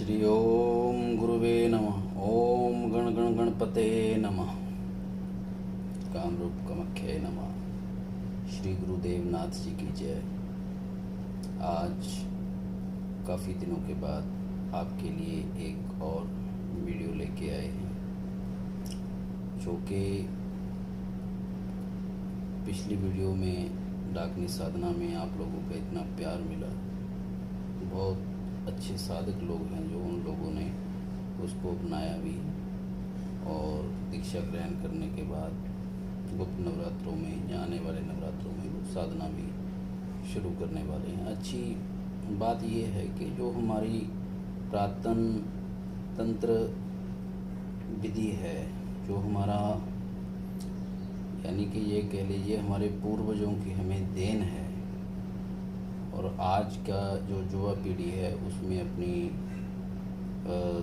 श्री ओम गुरुवे नमः। ओम गण गण गणपते नमः। कामरूप कामाख्याय नमः। श्री गुरुदेव नाथ जी की जय। आज काफ़ी दिनों के बाद आपके लिए एक और वीडियो लेके आए हैं, जो कि पिछली वीडियो में डाकनी साधना में आप लोगों का इतना प्यार मिला। बहुत अच्छे साधक लोग हैं जो उन लोगों ने उसको अपनाया भी, और दीक्षा ग्रहण करने के बाद गुप्त नवरात्रों में या आने वाले नवरात्रों में वो साधना भी शुरू करने वाले हैं। अच्छी बात ये है कि जो हमारी प्रातन तंत्र विधि है, जो हमारा यानी कि ये कह लीजिए हमारे पूर्वजों की हमें देन है, और आज का जो युवा पीढ़ी है उसमें अपनी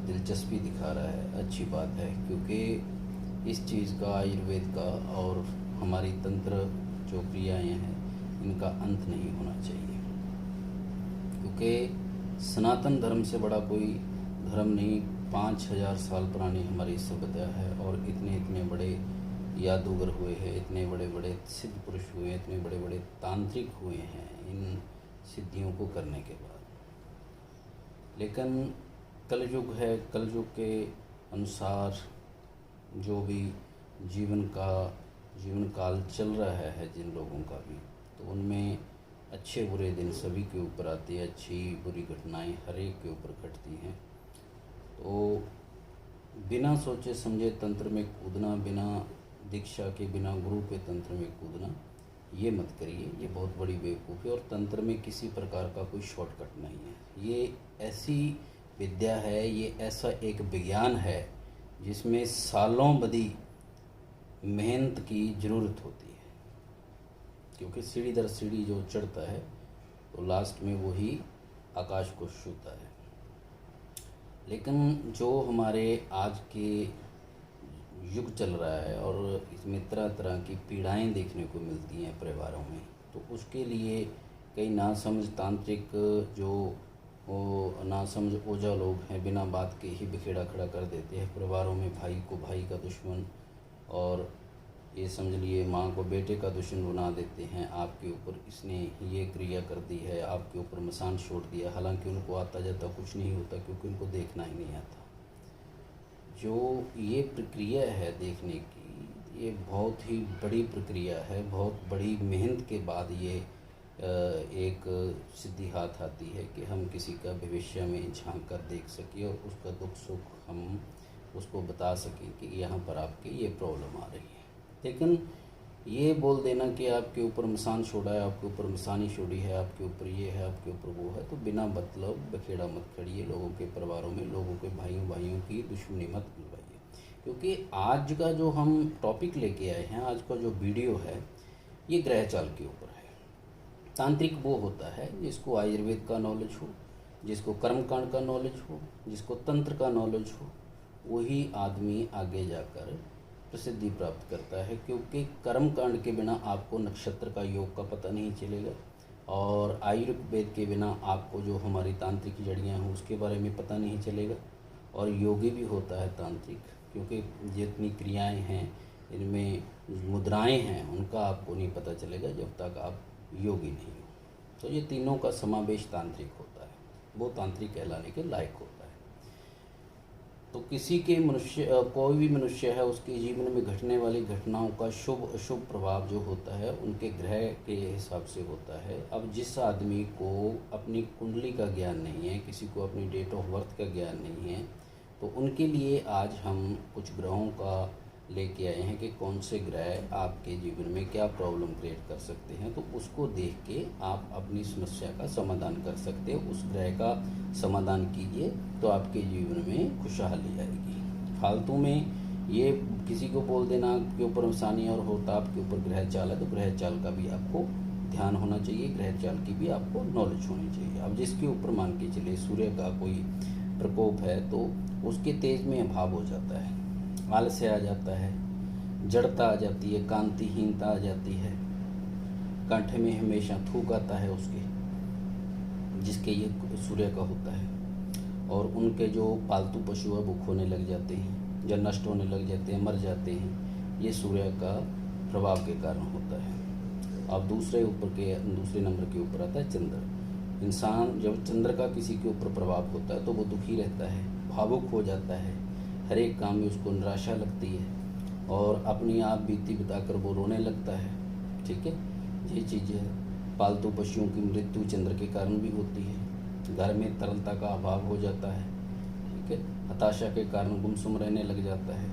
दिलचस्पी दिखा रहा है। अच्छी बात है, क्योंकि इस चीज़ का, आयुर्वेद का और हमारी तंत्र जो क्रियाएँ हैं, इनका अंत नहीं होना चाहिए। क्योंकि सनातन धर्म से बड़ा कोई धर्म नहीं। 5000 साल पुरानी हमारी सभ्यता है, और इतने इतने बड़े जादूगर हुए हैं, इतने बड़े बड़े सिद्ध पुरुष हुए हैं, इतने बड़े बड़े तांत्रिक हुए हैं इन सिद्धियों को करने के बाद। लेकिन कलयुग है, कलयुग के अनुसार जो भी जीवन काल चल रहा है जिन लोगों का भी, तो उनमें अच्छे बुरे दिन सभी के ऊपर आती है। अच्छी बुरी घटनाएं हर एक के ऊपर घटती हैं। तो बिना सोचे समझे तंत्र में कूदना, बिना दीक्षा के, बिना गुरु के तंत्र में कूदना, ये मत करिए। ये बहुत बड़ी बेवकूफ़ी। और तंत्र में किसी प्रकार का कोई शॉर्टकट नहीं है। ये ऐसी विद्या है, ये ऐसा एक विज्ञान है जिसमें सालों बदी मेहनत की ज़रूरत होती है। क्योंकि सीढ़ी दर सीढ़ी जो चढ़ता है तो लास्ट में वही आकाश को छूता है। लेकिन जो हमारे आज के युग चल रहा है और इसमें तरह तरह की पीड़ाएं देखने को मिलती हैं परिवारों में, तो उसके लिए कई नासमझ तांत्रिक, जो नासमझ ओझा लोग हैं, बिना बात के ही बिखेड़ा खड़ा कर देते हैं परिवारों में। भाई को भाई का दुश्मन, और ये समझ लिए माँ को बेटे का दुश्मन बना देते हैं। आपके ऊपर इसने ये क्रिया कर दी है, आपके ऊपर मसान छोड़ दिया। हालांकि उनको आता जाता कुछ नहीं होता, क्योंकि उनको देखना ही नहीं आता। जो ये प्रक्रिया है देखने की, ये बहुत ही बड़ी प्रक्रिया है। बहुत बड़ी मेहनत के बाद ये एक सिद्धि हाथ आती है कि हम किसी का भविष्य में झांक कर देख सकें और उसका दुख सुख हम उसको बता सकें कि यहाँ पर आपके ये प्रॉब्लम आ रही है। लेकिन ये बोल देना कि आपके ऊपर मसान छोड़ा है, आपके ऊपर मसानी छोड़ी है, आपके ऊपर ये है, आपके ऊपर वो है, तो बिना मतलब बखेड़ा मत खड़िए। लोगों के परिवारों में, लोगों के भाइयों की दुश्मनी मत बुलवाइए। क्योंकि आज का जो हम टॉपिक लेके आए हैं, आज का जो वीडियो है, ये ग्रह चाल के ऊपर है। तांत्रिक वो होता है जिसको आयुर्वेद का नॉलेज हो, जिसको कर्मकांड का नॉलेज हो, जिसको तंत्र का नॉलेज हो, वही आदमी आगे जाकर प्रसिद्धि प्राप्त करता है। क्योंकि कर्म कांड के बिना आपको नक्षत्र का योग का पता नहीं चलेगा, और आयुर्वेद के बिना आपको जो हमारी तांत्रिक जड़ियाँ हैं उसके बारे में पता नहीं चलेगा। और योगी भी होता है तांत्रिक, क्योंकि जितनी क्रियाएं हैं, इनमें मुद्राएं हैं, उनका आपको नहीं पता चलेगा जब तक आप योगी नहीं हो। तो ये तीनों का समावेश तांत्रिक होता है, वो तांत्रिक कहलाने के लायक होता है। तो किसी के कोई भी मनुष्य है, उसके जीवन में घटने वाली घटनाओं का शुभ अशुभ प्रभाव जो होता है उनके ग्रह के हिसाब से होता है। अब जिस आदमी को अपनी कुंडली का ज्ञान नहीं है, किसी को अपनी डेट ऑफ बर्थ का ज्ञान नहीं है, तो उनके लिए आज हम कुछ ग्रहों का लेके आए हैं कि कौन से ग्रह आपके जीवन में क्या प्रॉब्लम क्रिएट कर सकते हैं। तो उसको देख के आप अपनी समस्या का समाधान कर सकते हो। उस ग्रह का समाधान कीजिए तो आपके जीवन में खुशहाली आएगी। फालतू में ये किसी को बोल देना आपके ऊपर मसानी और होता आपके ऊपर ग्रह चाल है, तो ग्रह चाल का भी आपको ध्यान होना चाहिए, ग्रह चाल की भी आपको नॉलेज होनी चाहिए। अब जिसके ऊपर मान के चले सूर्य का कोई प्रकोप है, तो उसके तेज में अभाव हो जाता है, आलस्य आ जाता है, जड़ता आ जाती है, कांतिहीनता आ जाती है, कंठ में हमेशा थूक आता है उसके, जिसके ये सूर्य का होता है। और उनके जो पालतू पशु है वो खोने लग जाते हैं या नष्ट होने लग जाते हैं, मर जाते हैं। ये सूर्य का प्रभाव के कारण होता है। अब दूसरे नंबर के ऊपर आता है चंद्र। इंसान जब चंद्र का किसी के ऊपर प्रभाव होता है तो वो दुखी रहता है, भावुक हो जाता है, हर एक काम में उसको निराशा लगती है और अपनी आप बीती बिताकर वो रोने लगता है। ठीक है, ये चीज़ें पालतू पशुओं की मृत्यु चंद्र के कारण भी होती है। घर में तरलता का अभाव हो जाता है। ठीक है, हताशा के कारण गुमसुम रहने लग जाता है।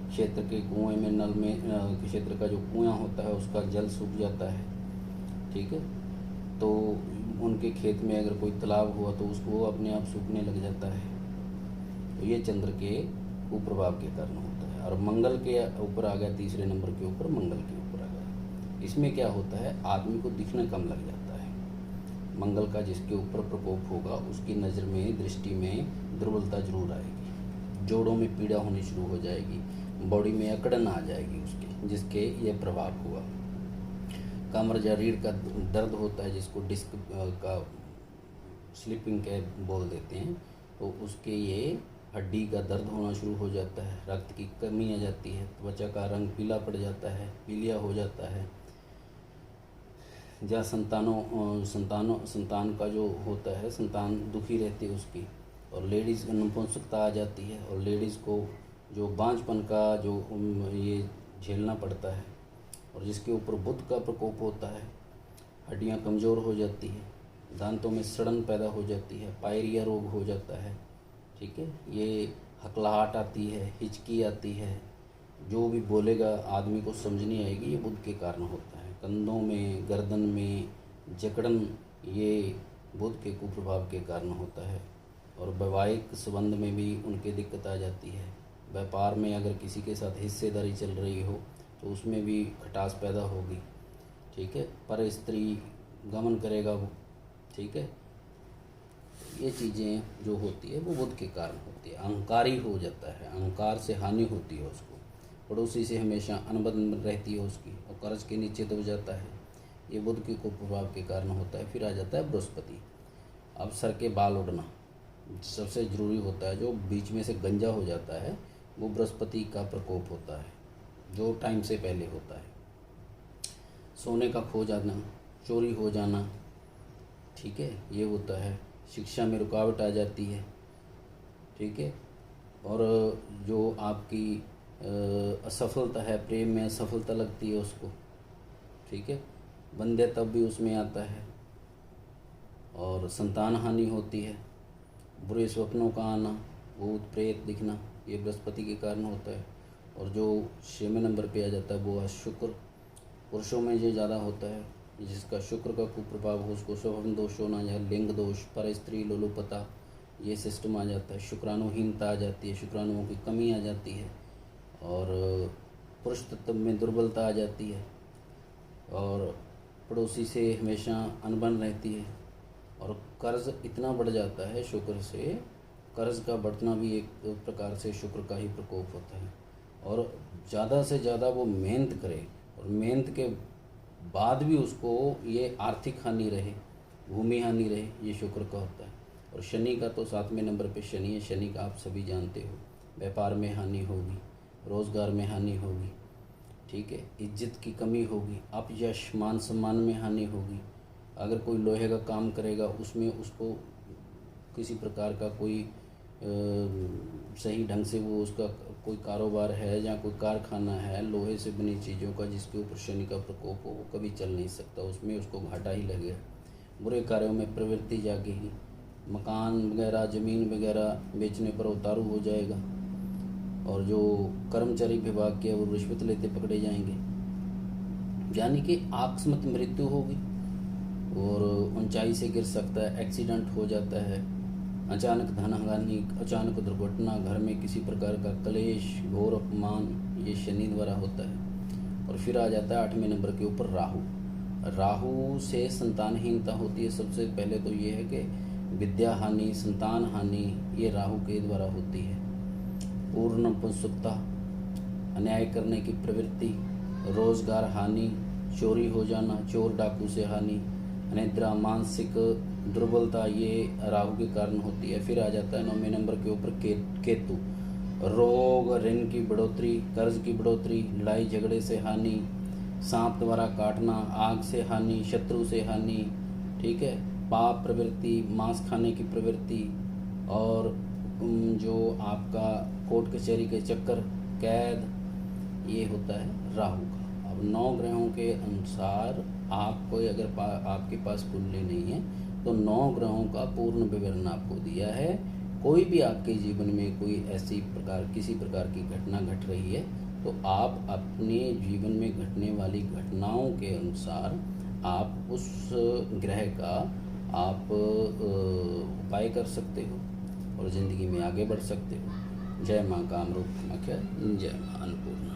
क्षेत्र के कुएं में नल में क्षेत्र का जो कुआं होता है उसका जल सूख जाता है। ठीक है, तो उनके खेत में अगर कोई तालाब हुआ तो उसको अपने आप सूखने लग जाता है। तो ये चंद्र के कुप्रभाव के कारण होता है। और मंगल के ऊपर आ गया, तीसरे नंबर के ऊपर मंगल के ऊपर आ गया। इसमें क्या होता है, आदमी को दिखना कम लग जाता है। मंगल का जिसके ऊपर प्रकोप होगा उसकी नज़र में, दृष्टि में दुर्बलता जरूर आएगी, जोड़ों में पीड़ा होनी शुरू हो जाएगी, बॉडी में अकड़न आ जाएगी उसके, जिसके ये प्रभाव हुआ। कमर या रीढ़ का दर्द होता है जिसको डिस्क का स्लिपिंग के बोल देते हैं, तो उसके ये हड्डी का दर्द होना शुरू हो जाता है। रक्त की कमी आ जाती है, त्वचा का रंग पीला पड़ जाता है, पीलिया हो जाता है। या संतान का जो होता है, संतान दुखी रहती है उसकी, और लेडीज़ नपुंसकता आ जाती है, और लेडीज़ को जो बांझपन का जो ये झेलना पड़ता है। और जिसके ऊपर बुध का प्रकोप होता है, हड्डियां कमज़ोर हो जाती है, दांतों में सड़न पैदा हो जाती है, पायरिया रोग हो जाता है। ठीक है, ये हकलाहट आती है, हिचकी आती है, जो भी बोलेगा आदमी को समझ नहीं आएगी, ये बुध के कारण होता है। कंधों में, गर्दन में जकड़न, ये बुध के कुप्रभाव के कारण होता है। और वैवाहिक संबंध में भी उनके दिक्कत आ जाती है। व्यापार में अगर किसी के साथ हिस्सेदारी चल रही हो तो उसमें भी खटास पैदा होगी। ठीक है, पर स्त्री गमन करेगा वो। ठीक है, ये चीज़ें जो होती है वो बुध के कारण होती है। अहंकारी हो जाता है, अहंकार से हानि होती है उसको, पड़ोसी से हमेशा अनबन रहती है उसकी, और कर्ज के नीचे दब जाता है। ये बुध के कुप्रभाव के कारण होता है। फिर आ जाता है बृहस्पति। अब सर के बाल उड़ना सबसे ज़रूरी होता है, जो बीच में से गंजा हो जाता है वो बृहस्पति का प्रकोप होता है, जो टाइम से पहले होता है। सोने का खो जाना, चोरी हो जाना, ठीक है, ये होता है। शिक्षा में रुकावट आ जाती है। ठीक है, और जो आपकी असफलता है, प्रेम में असफलता लगती है उसको। ठीक है, बंदे तब भी उसमें आता है। और संतान हानि होती है, बुरे स्वप्नों का आना, भूत प्रेत दिखना, ये बृहस्पति के कारण होता है। और जो 6वें नंबर पे आ जाता है वो है शुक्र। पुरुषों में ये ज़्यादा होता है, जिसका शुक्र का कुप्रभाव हो उसको स्वभाव दोष होना या लिंग दोष, पर स्त्री लोलुपता, ये सिस्टम आ जाता है। शुक्राणुहीनता आ जाती है, शुक्राणुओं की कमी आ जाती है, और पुरुष तत्व में दुर्बलता आ जाती है, और पड़ोसी से हमेशा अनबन रहती है, और कर्ज इतना बढ़ जाता है शुक्र से। कर्ज का बढ़ना भी एक प्रकार से शुक्र का ही प्रकोप होता है। और ज़्यादा से ज़्यादा वो मेहनत करे, और मेहनत के बाद भी उसको ये आर्थिक हानि रहे, भूमि हानि रहे, ये शुक्र का होता है। और शनि का तो 7वें नंबर पे शनि है। शनि का आप सभी जानते हो, व्यापार में हानि होगी, रोज़गार में हानि होगी। ठीक है, इज्जत की कमी होगी, अपयश, मान सम्मान में हानि होगी। अगर कोई लोहे का काम करेगा उसमें उसको किसी प्रकार का कोई सही ढंग से वो उसका कोई कारोबार है या कोई कारखाना है लोहे से बनी चीज़ों का, जिसके ऊपर शनि का प्रकोप हो, वो कभी चल नहीं सकता, उसमें उसको घाटा ही लगेगा। बुरे कार्यों में प्रवृत्ति जागेगी, मकान वगैरह, ज़मीन वगैरह बेचने पर उतारू हो जाएगा। और जो कर्मचारी विभाग के वो रिश्वत लेते पकड़े जाएंगे, यानी कि आकस्मिक मृत्यु होगी, और ऊंचाई से गिर सकता है, एक्सीडेंट हो जाता है, अचानक धनहानि, अचानक दुर्घटना, घर में किसी प्रकार का क्लेश, घोर अपमान, ये शनि द्वारा होता है। और फिर आ जाता है 8वें नंबर के ऊपर राहु। राहु से संतानहीनता होती है। सबसे पहले तो ये है कि विद्या हानि, संतान हानि, ये राहु के द्वारा होती है। पूर्ण नपुंसकता, अन्याय करने की प्रवृत्ति, रोजगार हानि, चोरी हो जाना, चोर डाकू से हानि, अनिद्रा, मानसिक दुर्बलता, ये राहु के कारण होती है। फिर आ जाता है 9वें नंबर के ऊपर केतु, रोग, ऋण की बढ़ोतरी, कर्ज की बढ़ोतरी, लड़ाई झगड़े से हानि, सांप द्वारा काटना, आग से हानि, शत्रु से हानि, ठीक है, पाप प्रवृत्ति, मांस खाने की प्रवृत्ति, और जो आपका कोर्ट कचहरी के चक्कर, कैद, ये होता है राहु का। अब 9 ग्रहों के अनुसार आपको अगर आपके पास कुंडली नहीं है तो 9 ग्रहों का पूर्ण विवरण आपको दिया है। कोई भी आपके जीवन में कोई ऐसी किसी प्रकार की घटना घट रही है तो आप अपने जीवन में घटने वाली घटनाओं के अनुसार आप उस ग्रह का आप उपाय कर सकते हो और ज़िंदगी में आगे बढ़ सकते हो। जय माँ कामरूप कामाख्या, जय माँ अन्नपूर्णा।